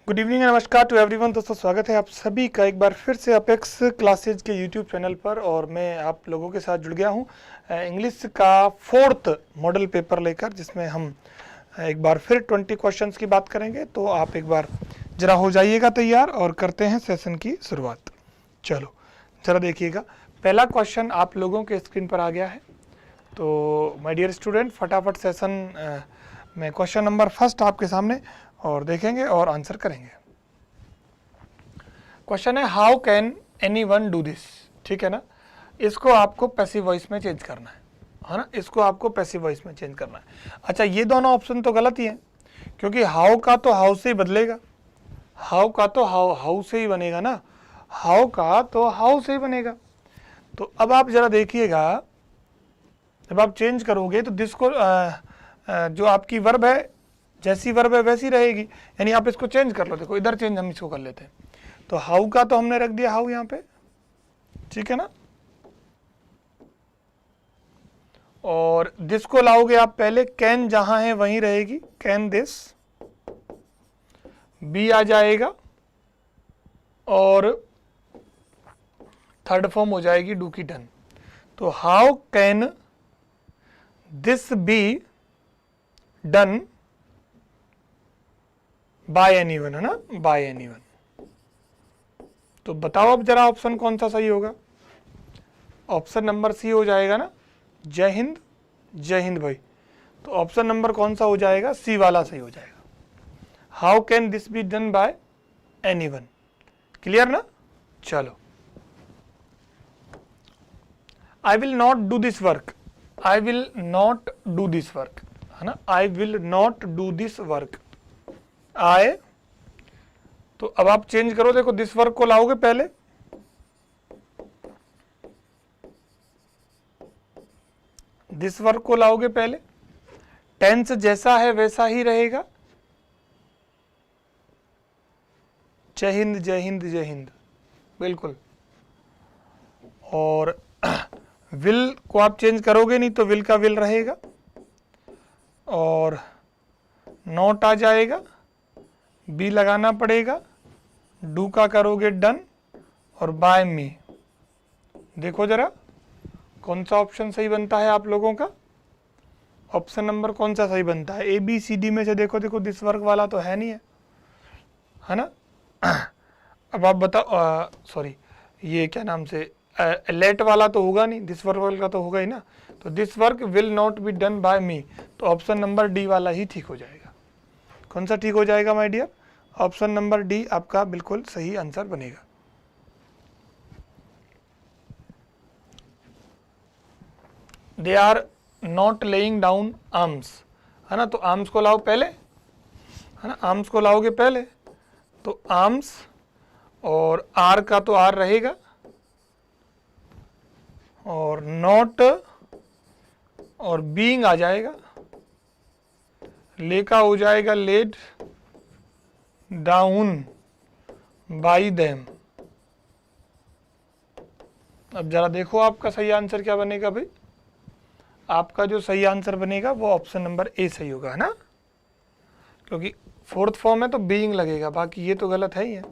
Good evening, नमस्कार to everyone. दोस्तों स्वागत है आप सभी का एक बार फिर से अपेक्स क्लासेज के यूट्यूब चैनल पर। और मैं आप लोगों के साथ जुड़ गया हूं इंग्लिश का 4th मॉडल पेपर लेकर, जिसमें हम एक बार फिर 20 क्वेश्चंस की बात करेंगे। तो आप एक बार ज़रा हो जाइएगा तैयार और करते हैं सेशन की शुरुआत। चलो ज़रा देखिएगा, पहला क्वेश्चन आप लोगों के स्क्रीन पर आ गया है। तो माय डियर स्टूडेंट, फटाफट सेशन में क्वेश्चन नंबर फर्स्ट आपके सामने और देखेंगे और आंसर करेंगे। क्वेश्चन है how can any one do this. ठीक है ना, इसको आपको पैसिव वॉइस में चेंज करना है ना, इसको आपको पैसिव वॉइस में चेंज करना है। अच्छा, ये दोनों ऑप्शन तो गलत ही हैं, क्योंकि हाउ का तो हाउ से ही बदलेगा, हाउ का तो हाउ से ही बनेगा ना, हाउ का तो हाउ से ही बनेगा। तो अब आप जरा देखिएगा, जब आप चेंज करोगे तो दिस को जो आपकी वर्ब है, जैसी वर्ब है वैसी रहेगी, यानी आप इसको चेंज कर लो। देखो इधर चेंज हम इसको कर लेते हैं। तो हाउ का तो हमने रख दिया हाउ यहाँ पे, ठीक है ना, और दिस को लाओगे आप पहले, कैन जहां है वहीं रहेगी, कैन दिस, बी आ जाएगा और थर्ड फॉर्म हो जाएगी डू की डन। तो how can this B done bye anyone, है ना, बाय एनीवन। तो बताओ अब जरा ऑप्शन कौन सा सही होगा। ऑप्शन नंबर सी हो जाएगा ना, जय हिंद, जय हिंद भाई। तो ऑप्शन नंबर कौन सा हो जाएगा, सी वाला सही हो जाएगा। How can this B done bye anyone. Clear ना। चलो, I will not do this work, I will not do this work, है ना, I will not do this work. आए, तो अब आप चेंज करो, देखो दिस वर्क को लाओगे पहले, दिस वर्क को लाओगे पहले, टेंस जैसा है वैसा ही रहेगा, जय हिंद जय हिंद जय हिंद, बिल्कुल। और विल को आप चेंज करोगे नहीं तो विल का विल रहेगा, और नॉट आ जाएगा, बी लगाना पड़ेगा, डू का करोगे डन, और बाय मी। देखो जरा कौन सा ऑप्शन सही बनता है आप लोगों का, ऑप्शन नंबर कौन सा सही बनता है। ए बी सी डी में से देखो, देखो दिस वर्क वाला तो है नहीं है ना। अब आप बताओ, सॉरी ये क्या नाम से, लेट वाला तो होगा नहीं, दिस वर्क वाला तो होगा ही ना। तो this work will not be done by me, तो ऑप्शन नंबर डी वाला ही ठीक हो जाएगा। कौन सा ठीक हो जाएगा my dear, option number d आपका बिल्कुल सही आंसर बनेगा। They are not laying down arms, है ना, तो आर्म्स को लाओ पहले, है ना, आर्म्स को लाओगे पहले, तो आर्म्स और आर का तो आर रहेगा, और नॉट और बीइंग आ जाएगा, ले का हो जाएगा लेड डाउन बाई देम। अब जरा देखो आपका सही आंसर क्या बनेगा भाई। आपका जो सही आंसर बनेगा वो ऑप्शन नंबर ए सही होगा, है ना, क्योंकि फोर्थ फॉर्म है तो बीइंग लगेगा, बाकी ये तो गलत है ही है।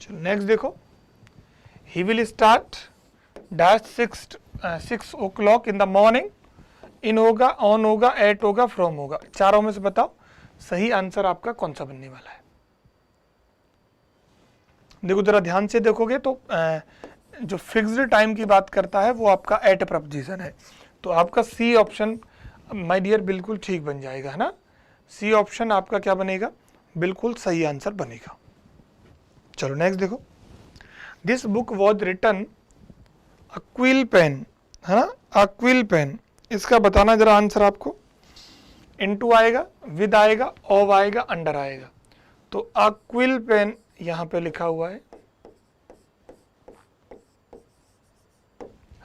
चलो नेक्स्ट देखो, he will start dash 6 o'clock in the morning. In होगा, ऑन होगा, एट होगा, फ्रॉम होगा। चारों में से बताओ सही आंसर आपका कौन सा बनने वाला है। देखो जरा ध्यान से देखोगे तो जो फिक्स्ड टाइम की बात करता है वो आपका एट प्रपोजिशन है, तो आपका सी ऑप्शन माय डियर बिल्कुल ठीक बन जाएगा, है ना। सी ऑप्शन आपका क्या बनेगा, बिल्कुल सही आंसर बनेगा। चलो नेक्स्ट देखो, this book was written a quill pen, है ना, अ क्विल पेन। इसका बताना जरा आंसर आपको। इनटू आएगा, विद आएगा, ऑफ आएगा, अंडर आएगा। तो अ क्विल पेन यहां पे लिखा हुआ है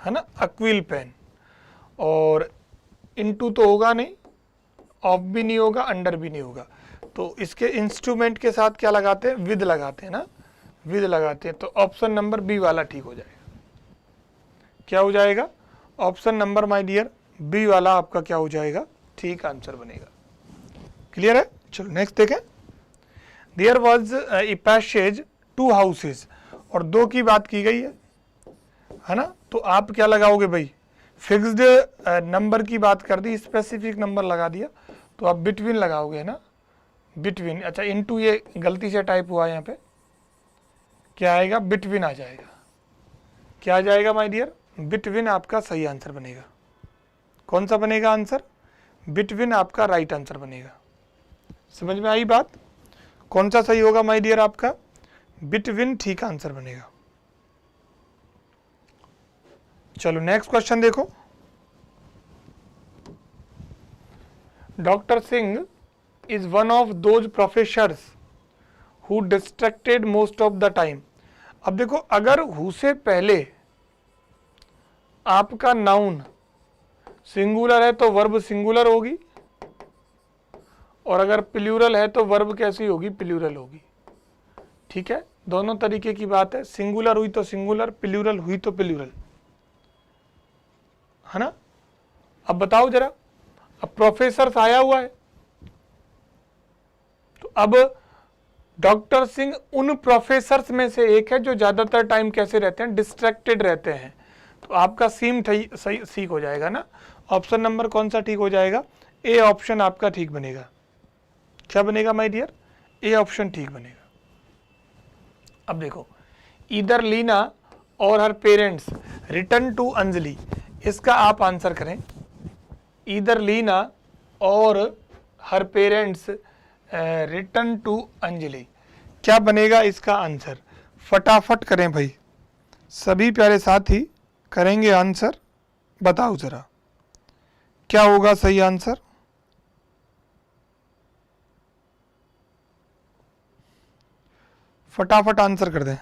ना, अक्विल पेन, और इनटू तो होगा नहीं, ऑफ भी नहीं होगा, अंडर भी नहीं होगा। तो इसके इंस्ट्रूमेंट के साथ क्या लगाते हैं, विद लगाते हैं ना, विद लगाते हैं। तो ऑप्शन नंबर बी वाला ठीक हो जाएगा। क्या हो जाएगा, option number my dear b वाला आपका क्या हो जाएगा, ठीक आंसर बनेगा। क्लियर है। चलो नेक्स्ट देखें, there was a passage 2 houses, और 2 की बात की गई है ना। तो आप क्या लगाओगे भाई, फिक्स्ड नंबर की बात कर दी, स्पेसिफिक नंबर लगा दिया, तो आप बिटवीन लगाओगे, है ना, बिटवीन। अच्छा, इनटू ये गलती से टाइप हुआ यहाँ पे, क्या आएगा, बिटवीन आ जाएगा। क्या आ जाएगा माय डियर, बिटवीन आपका सही आंसर बनेगा। कौन सा बनेगा आंसर, बिटवीन आपका राइट आंसर बनेगा। समझ में आई बात, कौन सा सही होगा माय डियर, आपका बिटवीन ठीक आंसर बनेगा। चलो नेक्स्ट क्वेश्चन देखो। Doctor Singh is one of those professors who distracted most of the time. अब देखो, अगर हु से पहले आपका नाउन सिंगुलर है तो वर्ब सिंगुलर होगी, और अगर प्लूरल है तो वर्ब कैसी होगी, प्लूरल होगी। ठीक है, दोनों तरीके की बात है, सिंगुलर हुई तो सिंगुलर, प्लूरल हुई तो प्लूरल, है ना। अब बताओ जरा, अब प्रोफेसर आया हुआ है, तो अब डॉक्टर सिंह उन प्रोफेसर्स में से एक है जो ज्यादातर टाइम कैसे रहते हैं, डिस्ट्रैक्टेड रहते हैं। तो आपका सीम सही ठीक हो जाएगा ना। ऑप्शन नंबर कौन सा ठीक हो जाएगा, ए ऑप्शन आपका ठीक बनेगा। क्या बनेगा माय डियर, ए ऑप्शन ठीक बनेगा। अब देखो, इधर लीना और हर पेरेंट्स रिटर्न टू अंजलि, इसका आप आंसर करें। इधर लीना और हर पेरेंट्स रिटर्न टू अंजलि, क्या बनेगा इसका आंसर, फटाफट करें भाई, सभी प्यारे साथी करेंगे आंसर, बताओ जरा क्या होगा सही आंसर। फटाफट आंसर कर दें।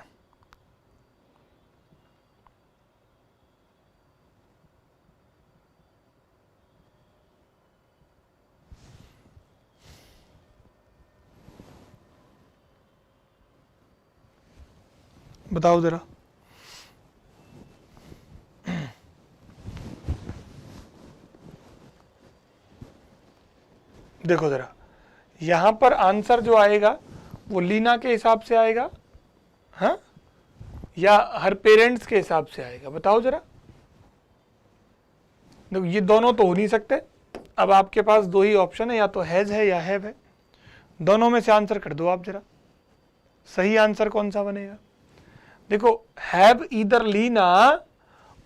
बताओ जरा, देखो जरा, यहां पर आंसर जो आएगा वो लीना के हिसाब से आएगा, हाँ, या हर पेरेंट्स के हिसाब से आएगा, बताओ जरा। देखो, ये दोनों तो हो नहीं सकते। अब आपके पास 2 ही ऑप्शन है, या तो हैज है या हैव है, दोनों में से आंसर कर दो आप जरा, सही आंसर कौन सा बनेगा। देखो, हैव ईदर लीना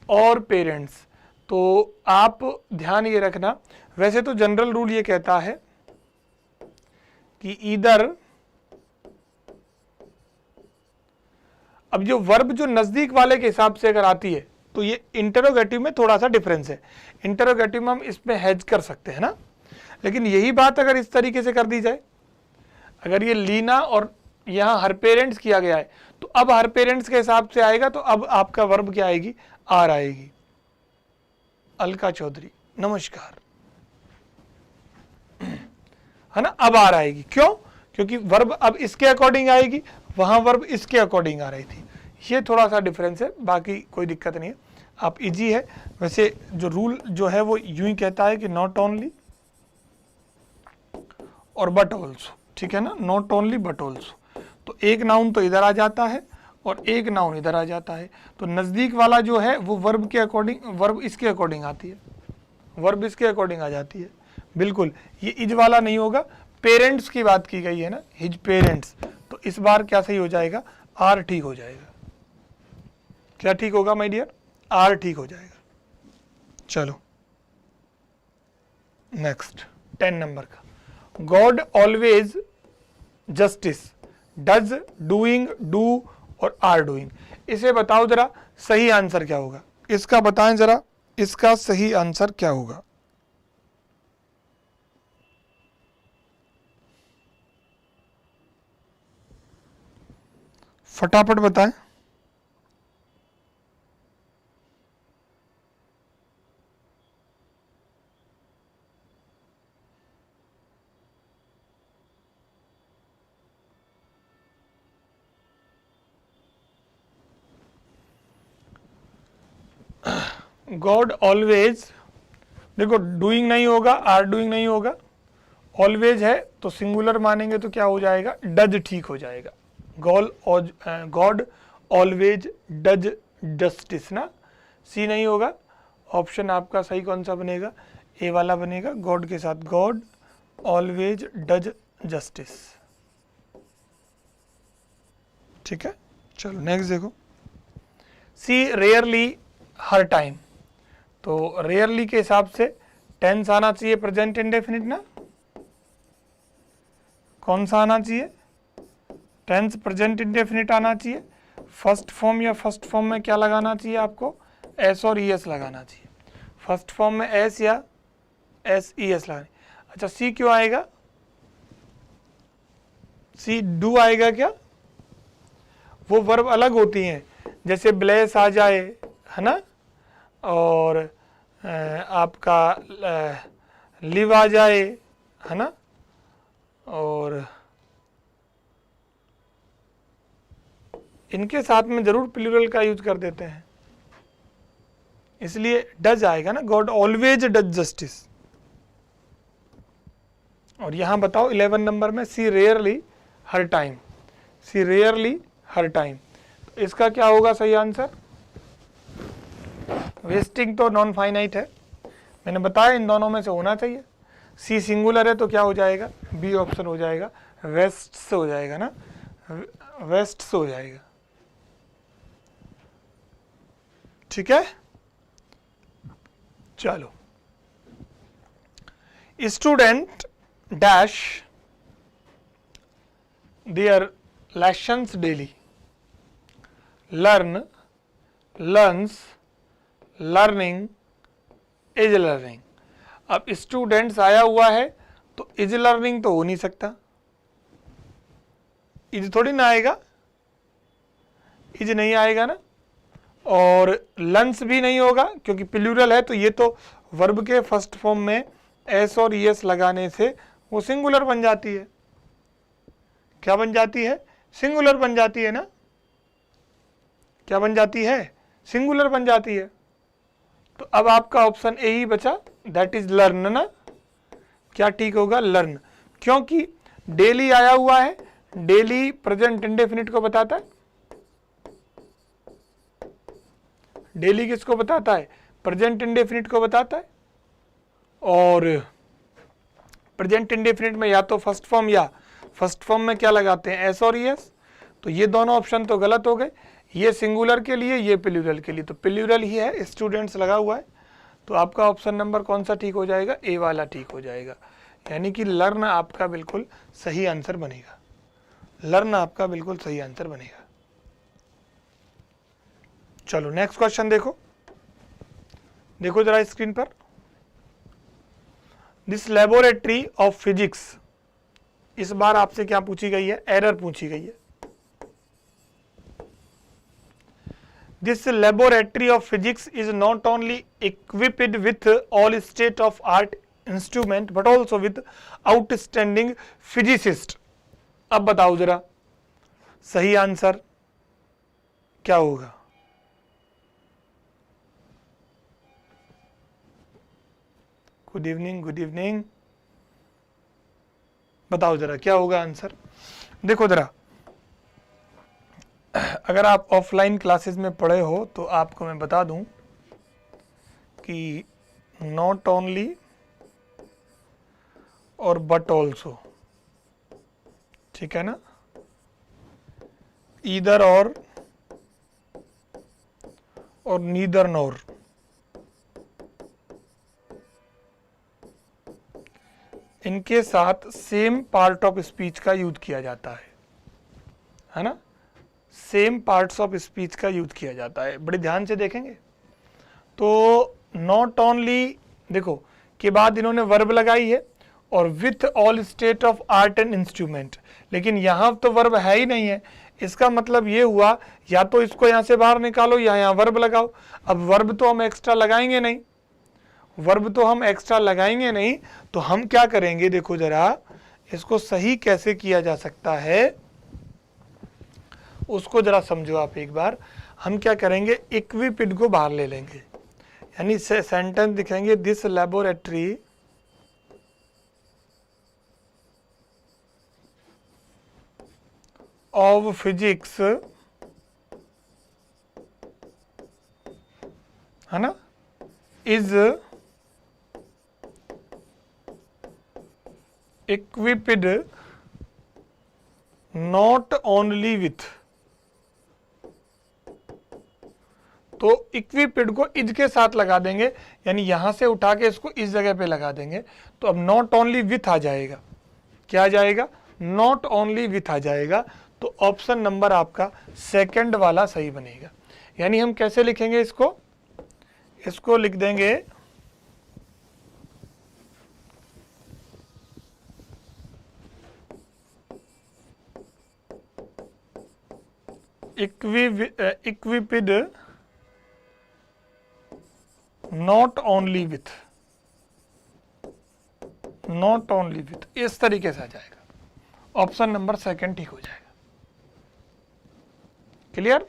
और पेरेंट्स, तो आप ध्यान ये रखना, वैसे तो जनरल रूल ये कहता है कि ईदर, अब जो वर्ब जो नजदीक वाले के हिसाब से अगर आती है तो ये इंटरोगेटिव में थोड़ा सा डिफरेंस है। इंटरोगेटिव में हम इसमें हैज कर सकते हैं ना, लेकिन यही बात अगर इस तरीके से कर दी जाए, अगर ये लीना और यहाँ हर पेरेंट्स किया गया है, तो अब हर पेरेंट्स के हिसाब से आएगा, तो अब आपका वर्ब क्या आएगी, आर आएगी। अलका चौधरी नमस्कार, है ना, अब आर आएगी। क्यों, क्योंकि वर्ब अब इसके अकॉर्डिंग आएगी, वहां वर्ब इसके अकॉर्डिंग आ रही थी। ये थोड़ा सा डिफरेंस है, बाकी कोई दिक्कत नहीं है, आप इजी है। वैसे जो रूल जो है वो यूं ही कहता है कि नॉट ओनली और बट ऑल्सो, ठीक है ना, नॉट ओनली बट ऑल्सो। तो एक नाउन तो इधर आ जाता है और एक नाउन इधर आ जाता है, तो नज़दीक वाला जो है वो वर्ब के अकॉर्डिंग, वर्ब इसके अकॉर्डिंग आती है, वर्ब इसके अकॉर्डिंग आ जाती है। बिल्कुल, ये इज वाला नहीं होगा, पेरेंट्स की बात की गई है ना, हिज पेरेंट्स, तो इस बार क्या सही हो जाएगा, आर ठीक हो जाएगा। क्या ठीक होगा माय डियर, आर ठीक हो जाएगा। चलो नेक्स्ट 10 नंबर का, God always justice, does, doing, do और आर डूइंग, इसे बताओ जरा सही आंसर क्या होगा, इसका बताएं जरा, इसका सही आंसर क्या होगा। फटाफट बताएं। गॉड ऑलवेज, देखो डूइंग नहीं होगा, आर डूइंग नहीं होगा, ऑलवेज है तो सिंगुलर मानेंगे तो क्या हो जाएगा, डज ठीक हो जाएगा। गॉड ऑलवेज डज जस्टिस ना, सी नहीं होगा। ऑप्शन आपका सही कौन सा बनेगा, ए वाला बनेगा, गॉड के साथ गॉड ऑलवेज डज जस्टिस। ठीक है, चलो नेक्स्ट देखो, सी रेयरली हर टाइम, तो रेयरली के हिसाब से टेंस आना चाहिए प्रेजेंट इंडेफिनिट ना, कौन सा आना चाहिए, टेंस प्रेजेंट इंडेफिनिट आना चाहिए। फर्स्ट फॉर्म या फर्स्ट फॉर्म में क्या लगाना चाहिए आपको, एस और ई एस लगाना चाहिए। फर्स्ट फॉर्म में एस या एस ई एस लगानी। अच्छा सी क्यों आएगा, सी डू आएगा क्या, वो वर्ब अलग होती हैं, जैसे ब्लेस आ जाए है ना, और आपका लिव आ जाए है ना, और इनके साथ में जरूर प्लूरल का यूज कर देते हैं, इसलिए डज आएगा ना, गॉड ऑलवेज डज जस्टिस। और यहां बताओ 11 नंबर में सी रेयरली हर टाइम, सी रेयरली हर टाइम, तो इसका क्या होगा सही आंसर, वेस्टिंग तो नॉन फाइनाइट है, मैंने बताया इन दोनों में से होना चाहिए। सी सिंगुलर है तो क्या हो जाएगा, बी ऑप्शन हो जाएगा, वेस्ट से हो जाएगा ना, वेस्ट से हो जाएगा। ठीक है, चलो, student dash there lessons daily, learn, learns, learning, is learning. अब स्टूडेंट्स आया हुआ है तो इज लर्निंग तो हो नहीं सकता, इज थोड़ी ना आएगा, इज नहीं आएगा ना, और लर्न्स भी नहीं होगा क्योंकि प्लूरल है, तो ये तो वर्ब के फर्स्ट फॉर्म में एस और ई एस लगाने से वो सिंगुलर बन जाती है। क्या बन जाती है, सिंगुलर बन जाती है ना, क्या बन जाती है, सिंगुलर बन जाती है। तो अब आपका ऑप्शन ए ही बचा, दैट इज लर्न ना, क्या ठीक होगा, लर्न, क्योंकि डेली आया हुआ है, डेली प्रेजेंट इंडेफिनिट को बताता है, डेली किसको बताता है, प्रेजेंट इंडेफिनिट को बताता है, और प्रेजेंट इंडेफिनिट में या तो फर्स्ट फॉर्म या फर्स्ट फॉर्म में क्या लगाते हैं, एस और ई एस, तो ये दोनों ऑप्शन तो गलत हो गए, ये सिंगुलर के लिए, ये प्लूरल के लिए, तो प्लूरल ही है, स्टूडेंट्स लगा हुआ है, तो आपका ऑप्शन नंबर कौन सा ठीक हो जाएगा, ए वाला ठीक हो जाएगा, यानी कि लर्न आपका बिल्कुल सही आंसर बनेगा, लर्न आपका बिल्कुल सही आंसर बनेगा। चलो नेक्स्ट क्वेश्चन देखो, देखो जरा स्क्रीन पर, दिस लेबोरेटरी ऑफ फिजिक्स, इस बार आपसे क्या पूछी गई है, एरर पूछी गई है। This laboratory of physics is not only equipped with all state of art instrument but also with outstanding physicists। अब बताओ जरा सही आंसर क्या होगा, गुड इवनिंग, गुड इवनिंग, बताओ जरा क्या होगा आंसर। देखो जरा, अगर आप ऑफलाइन क्लासेस में पढ़े हो तो आपको मैं बता दूं कि नॉट ओनली और बट ऑल्सो, ठीक है ना, ईदर और नीदर नोर, इनके साथ सेम पार्ट ऑफ स्पीच का यूज किया जाता है ना, सेम पार्ट्स ऑफ स्पीच का यूज किया जाता है, बड़े ध्यान से देखेंगे तो नॉट ओनली देखो के बाद इन्होंने वर्ब लगाई है और with all state of art and instrument, लेकिन यहाँ तो वर्ब है ही नहीं है, इसका मतलब ये हुआ या तो इसको यहाँ से बाहर निकालो या यहाँ वर्ब लगाओ। अब वर्ब तो हम एक्स्ट्रा लगाएंगे नहीं, वर्ब तो हम एक्स्ट्रा लगाएंगे नहीं, तो हम क्या करेंगे, देखो जरा इसको सही कैसे किया जा सकता है उसको जरा समझो आप एक बार। हम क्या करेंगे, इक्विपिड को बाहर ले लेंगे, यानी सेंटेंस दिखेंगे, दिस लेबोरेटरी ऑफ फिजिक्स, है ना, is equipped not only with, तो equipped को इज के साथ लगा देंगे, यानी यहां से उठा के इसको इस जगह पे लगा देंगे, तो अब नॉट ओनली विथ आ जाएगा। क्या आ जाएगा? नॉट ओनली विथ आ जाएगा। तो ऑप्शन नंबर आपका सेकंड वाला सही बनेगा। यानी हम कैसे लिखेंगे इसको? इसको लिख देंगे equipped not only with, not only with, इस तरीके से आ जाएगा। ऑप्शन नंबर सेकंड ठीक हो जाएगा। क्लियर?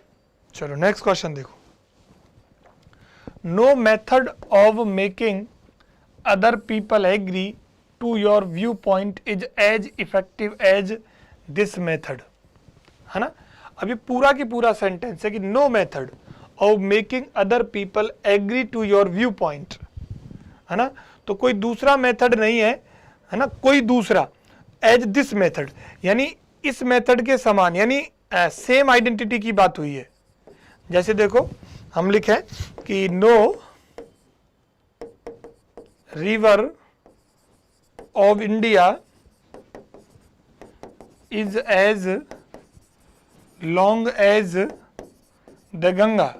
चलो नेक्स्ट क्वेश्चन देखो। No method of making other people agree to your view point is as effective as this method, है ना। अभी पूरा की पूरा सेंटेंस है कि no method of making other people agree to your view point, है ना। तो कोई दूसरा मेथड नहीं है ना, कोई दूसरा एज दिस मेथड, यानी इस मेथड के समान, यानी सेम आइडेंटिटी की बात हुई है। जैसे देखो हम लिखे कि no river of India is as long as the Ganga.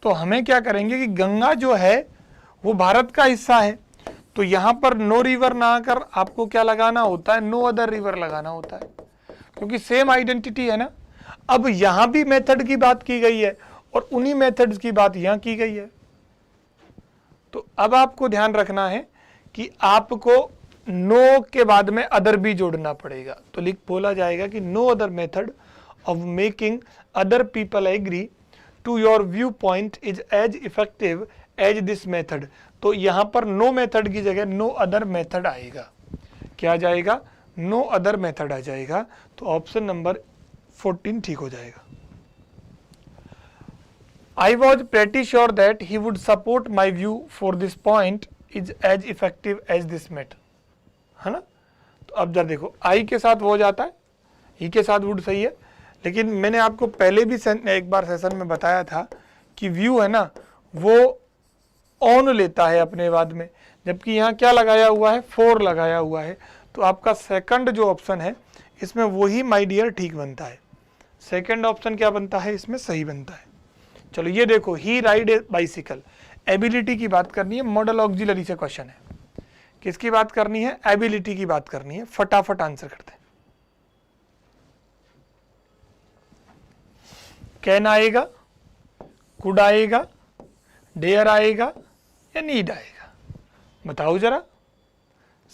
तो हमें क्या करेंगे कि गंगा जो है वो भारत का हिस्सा है, तो यहां पर नो रिवर ना आकर आपको क्या लगाना होता है? नो अदर रिवर लगाना होता है, क्योंकि सेम आइडेंटिटी है ना। अब यहां भी मेथड की बात की गई है और उन्हीं मेथड्स की बात यहां की गई है। तो अब आपको ध्यान रखना है कि आपको नो के बाद में अदर भी जोड़ना पड़ेगा। तो लिख बोला जाएगा कि no other method of making other people agree to your view point is as effective as this method. तो यहां पर नो मेथड की जगह नो अदर मेथड आएगा। क्या आ जाएगा? नो अदर मेथड आ जाएगा। तो ऑप्शन नंबर 14 ठीक हो जाएगा। I was pretty sure that he would support my view for this point is as effective as this method, है ना। तो अब जरा देखो I के साथ वो जाता है, ही के साथ would सही है, लेकिन मैंने आपको पहले भी एक बार सेशन में बताया था कि व्यू है ना वो ऑन लेता है अपने बाद में, जबकि यहाँ क्या लगाया हुआ है? फोर लगाया हुआ है। तो आपका सेकंड जो ऑप्शन है इसमें वही माय डियर ठीक बनता है। सेकंड ऑप्शन क्या बनता है? इसमें सही बनता है। चलो ये देखो, ही राइड ए बाइसिकल, एबिलिटी की बात करनी है, मॉडल ऑक्सिलरी से क्वेश्चन है। किसकी बात करनी है? एबिलिटी की बात करनी है। फटाफट आंसर करते हैं। कैन आएगा, कुड आएगा, डेयर आएगा या नीड आएगा? बताओ जरा,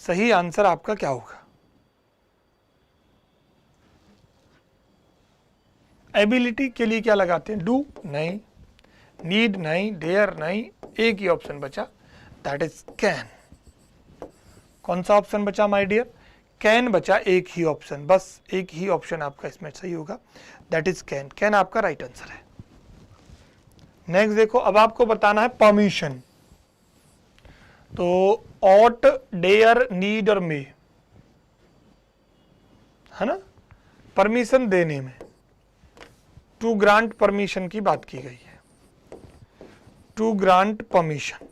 सही आंसर आपका क्या होगा? एबिलिटी के लिए क्या लगाते हैं? डू नहीं, नीड नहीं, डेयर नहीं, एक ही ऑप्शन बचा, दैट इज कैन। कौन सा ऑप्शन बचा माय डियर? कैन बचा, एक ही ऑप्शन, बस एक ही ऑप्शन आपका इसमें सही होगा, दैट इज कैन। कैन आपका राइट आंसर है। नेक्स्ट देखो, अब आपको बताना है परमिशन। तो ऑट, डेयर, नीड और मे, है ना, परमिशन देने में टू ग्रांट परमिशन की बात की गई है। टू ग्रांट परमिशन,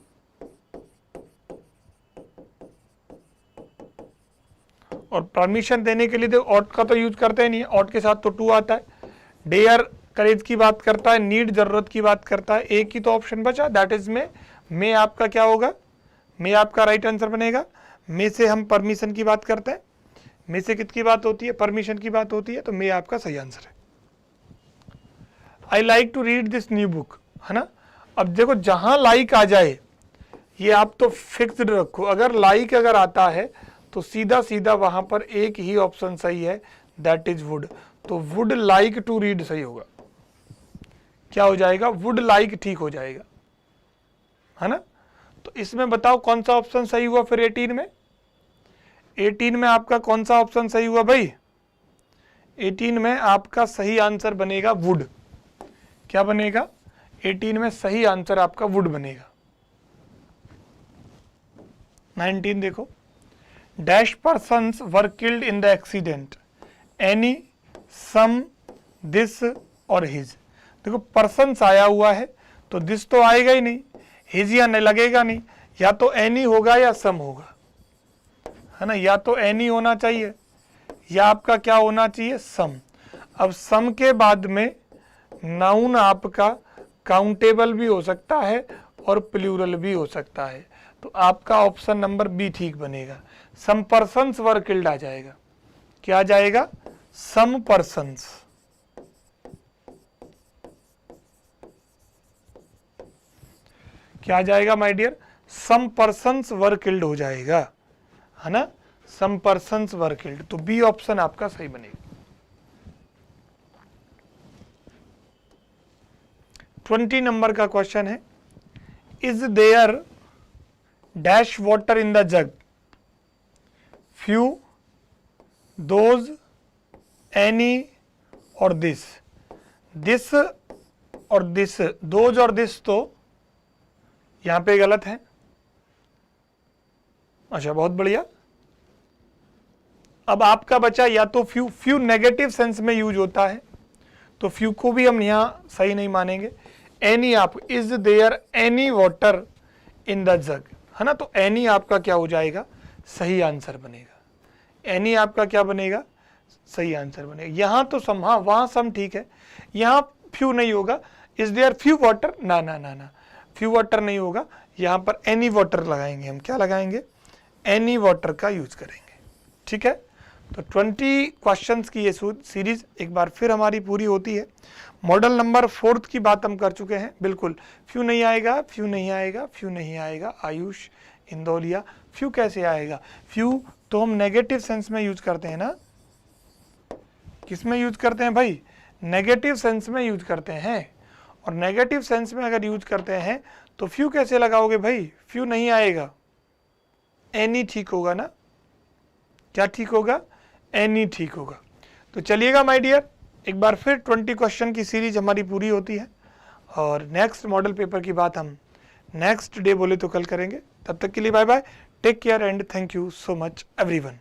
और परमिशन देने के लिए तो ऑट का तो यूज करते ही नहीं है, ऑट के साथ तो टू आता है। डेयर करेज की बात करता है, नीड जरूरत की बात करता है, एक ही तो ऑप्शन बचा, दैट इज मे आपका क्या होगा? मे आपका राइट आंसर बनेगा। मे से हम परमिशन की बात करते हैं, मे से किसकी बात होती है? परमिशन की बात होती है, तो मे आपका सही आंसर है। I like to read this new book, है ना। अब देखो जहां लाइक आ जाए ये आप तो फिक्स्ड रखो, अगर लाइक अगर आता है तो सीधा सीधा वहां पर एक ही ऑप्शन सही है, दैट इज वुड। तो वुड लाइक टू रीड सही होगा। क्या हो जाएगा? वुड लाइक ठीक हो जाएगा, है ना। तो इसमें बताओ कौन सा ऑप्शन सही हुआ फिर 18 में? 18 में आपका कौन सा ऑप्शन सही हुआ भाई? 18 में आपका सही आंसर बनेगा वुड। क्या बनेगा? 18 में सही आंसर आपका वुड बनेगा। 19 देखो, dash persons were killed in the accident, any, some, this और हिज। देखो पर्सन्स आया हुआ है तो दिस तो आएगा ही नहीं, हिज या नहीं लगेगा नहीं, या तो एनी होगा या सम होगा, है ना। या तो एनी होना चाहिए या आपका क्या होना चाहिए, सम। अब सम के बाद में नाउन आपका काउंटेबल भी हो सकता है और प्लूरल भी हो सकता है, तो आपका ऑप्शन नंबर बी ठीक बनेगा। सम पर्सन्स वर किल्ड आ जाएगा। क्या आ जाएगा? Some persons. क्या आ जाएगा my dear? Some persons were killed हो जाएगा, है ना। सम पर्सन्स वर किल्ड, तो बी ऑप्शन आपका सही बनेगा। 20 नंबर का क्वेश्चन है, is there dash water in the jug, few, those, any और दिस। दिस और दिस, दोज और दिस तो यहां पे गलत है। अच्छा बहुत बढ़िया। अब आपका बचा या तो फ्यू, फ्यू नेगेटिव सेंस में यूज होता है तो फ्यू को भी हम यहां सही नहीं मानेंगे। एनी, आप is there any water in the jug, है ना, तो एनी आपका क्या हो जाएगा, सही आंसर बनेगा। एनी आपका क्या बनेगा, सही आंसर बनेगा। यहां तो सम, हाँ वहां सम ठीक है, यहां फ्यू नहीं होगा। इज देयर फ्यू वाटर, ना ना ना ना, फ्यू वाटर नहीं होगा, यहां पर एनी वाटर लगाएंगे हम। क्या लगाएंगे? एनी वाटर का यूज करेंगे। ठीक है, तो 20 क्वेश्चंस की ये सीरीज एक बार फिर हमारी पूरी होती है। मॉडल नंबर 4 की बात हम कर चुके हैं। बिल्कुल फ्यू नहीं आएगा, फ्यू नहीं आएगा, फ्यू नहीं आएगा। आयुष, इंदौलिया, फ्यू कैसे आएगा? फ्यू तो हम नेगेटिव सेंस में यूज करते हैं ना। किस में यूज करते हैं भाई? नेगेटिव सेंस में यूज करते हैं। और नेगेटिव सेंस में अगर यूज करते हैं तो फ्यू कैसे लगाओगे भाई? फ्यू नहीं आएगा, एनी ठीक होगा ना। क्या ठीक होगा? एनी ठीक होगा। तो चलिएगा माय डियर, एक बार फिर 20 क्वेश्चन की सीरीज हमारी पूरी होती है और नेक्स्ट मॉडल पेपर की बात हम नेक्स्ट डे बोले तो कल करेंगे। तब तक के लिए bye bye, take care and thank you so much everyone.